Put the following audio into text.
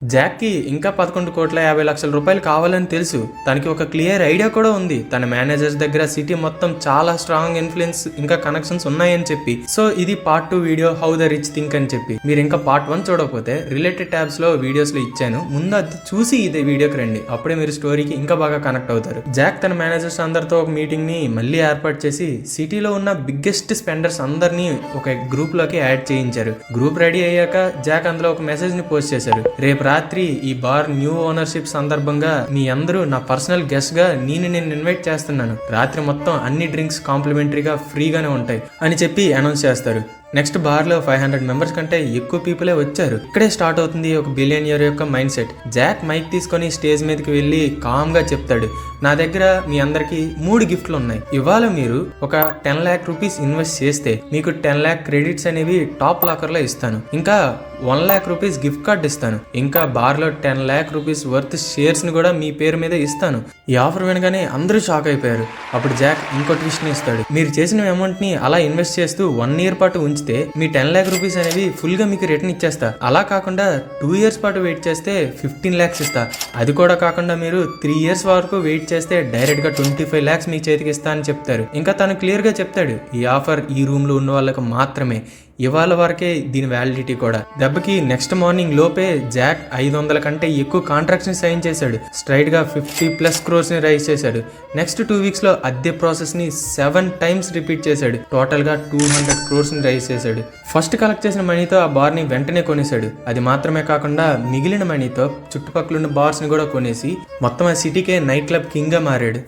Jack కి ఇంకా 11,50,00,000 రూపాయలు కావాలని తెలుసు. తనకి ఒక క్లియర్ ఐడియా కూడా ఉంది. తన మేనేజర్స్ దగ్గర సిటీ మొత్తం చాలా స్ట్రాంగ్ ఇన్ఫ్లుయెన్స్ ఇంకా కనెక్షన్స్ ఉన్నాయని చెప్పి. సో ఇది part 2 video how the rich think అని చెప్పి. మీరు ఇంకా పార్ట్ 1 చూడకపోతే రిలేటెడ్ ట్యాబ్స్ లో వీడియోస్ లో ఇచ్చాను, ముందు అది చూసి ఇదే వీడియోకి రండి. అప్పుడే మీరు స్టోరీకి ఇంకా బాగా కనెక్ట్ అవుతారు. జాక్ తన మేనేజర్స్ అందరితో ఒక మీటింగ్ ని మళ్ళీ ఏర్పాటు చేసి సిటీలో ఉన్న బిగ్గెస్ట్ స్పెండర్స్ అందరినీ ఒక గ్రూప్ లోకి యాడ్ చేయించారు. గ్రూప్ రెడీ అయ్యాక జాక్ అందులో ఒక మెసేజ్ ని పోస్ట్ చేశారు. రేపు రాత్రి ఈ బార్ న్యూ ఓనర్షిప్ సందర్భంగా మీ అందరూ నా పర్సనల్ గెస్ట్ గా నేను ఇన్వైట్ చేస్తున్నాను. రాత్రి మొత్తం అన్ని డ్రింక్స్ కాంప్లిమెంటరీగా ఫ్రీగానే ఉంటాయి అని చెప్పి అనౌన్స్ చేస్తారు. నెక్స్ట్ బార్ లో 500 మెంబర్స్ కంటే ఎక్కువ పీపులే వచ్చారు. ఇక్కడే స్టార్ట్ అవుతుంది ఒక బిలియనియర్ యొక్క మైండ్ సెట్. జాక్ మైక్ తీసుకొని స్టేజ్ మీదకి వెళ్ళి కామ్ గా చెప్తాడు, నా దగ్గర మీ అందరికి 3 గిఫ్ట్లు ఉన్నాయి. ఇవాళ మీరు ఒక 10 lakh రూపీస్ ఇన్వెస్ట్ చేస్తే మీకు 10 lakh క్రెడిట్స్ అనేవి టాప్ లాకర్ లో ఇస్తాను. ఇంకా 1 lakh రూపీస్ గిఫ్ట్ కార్డ్ ఇస్తాను. ఇంకా బార్ లో 10 lakh రూపీస్ వర్త్ షేర్స్ ని కూడా మీ పేరు మీద ఇస్తాను. ఈ ఆఫర్ వినగానే అందరూ షాక్ అయిపోయారు. అప్పుడు జాక్ ఇంకో ట్విస్ట్ ని ఇస్తాడు. మీరు చేసిన అమౌంట్ ని అలా ఇన్వెస్ట్ చేస్తూ 1 year పాటు ఉంచితే మీ 10 lakh రూపీస్ అనేవి ఫుల్ గా మీకు రిటర్న్ ఇచ్చేస్తా. అలా కాకుండా 2 years పాటు వెయిట్ చేస్తే 15 lakhs ఇస్తా. అది కూడా కాకుండా మీరు 3 years వరకు వెయిట్ చేస్తే డైరెక్ట్ గా 25 lakhs మీ చేతికి ఇస్తా అని చెప్తారు. ఇంకా తను క్లియర్ గా చెప్తాడు, ఈ ఆఫర్ ఈ రూమ్ లో ఉన్న వాళ్ళకి మాత్రమే, ఇవాళ వరకే దీని వ్యాలిడిటీ కూడా. దెబ్బకి నెక్స్ట్ మార్నింగ్ లోపే జాక్ 500 కంటే ఎక్కువ కాంట్రాక్ట్స్ ని సైన్ చేశాడు. స్ట్రైట్ గా 50+ crores ని రైజ్ చేశాడు. నెక్స్ట్ 2 weeks లో అద్దె ప్రాసెస్ ని 7 times రిపీట్ చేశాడు. టోటల్ గా 200 crores ని రైజ్ చేశాడు. ఫస్ట్ కలెక్ట్ చేసిన మనీతో ఆ బార్ ని వెంటనే కొనేశాడు. అది మాత్రమే కాకుండా మిగిలిన మనీతో చుట్టుపక్కల ఉన్న బార్స్ ని కూడా కొనేసి మొత్తం ఆ సిటీకే నైట్ క్లబ్ కింగ్ గా మారాడు.